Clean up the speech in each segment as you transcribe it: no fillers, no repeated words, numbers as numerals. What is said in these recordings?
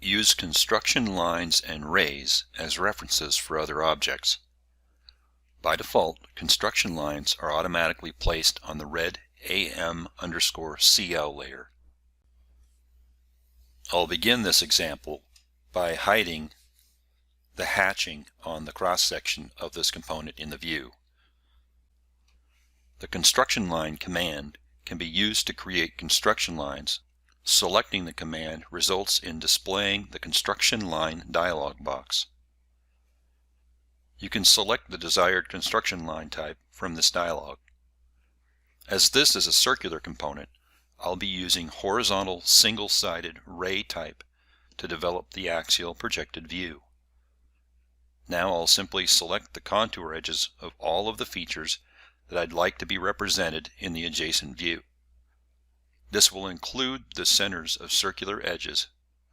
Use construction lines and rays as references for other objects. By default, construction lines are automatically placed on the red AM_CL layer. I'll begin this example by hiding the hatching on the cross-section of this component in the view. The construction line command can be used to create construction lines. Selecting the command results in displaying the construction line dialog box. You can select the desired construction line type from this dialog. As this is a circular component, I'll be using horizontal single-sided ray type to develop the axial projected view. Now I'll simply select the contour edges of all of the features that I'd like to be represented in the adjacent view. This will include the centers of circular edges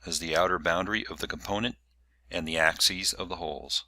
as the outer boundary of the component and the axes of the holes.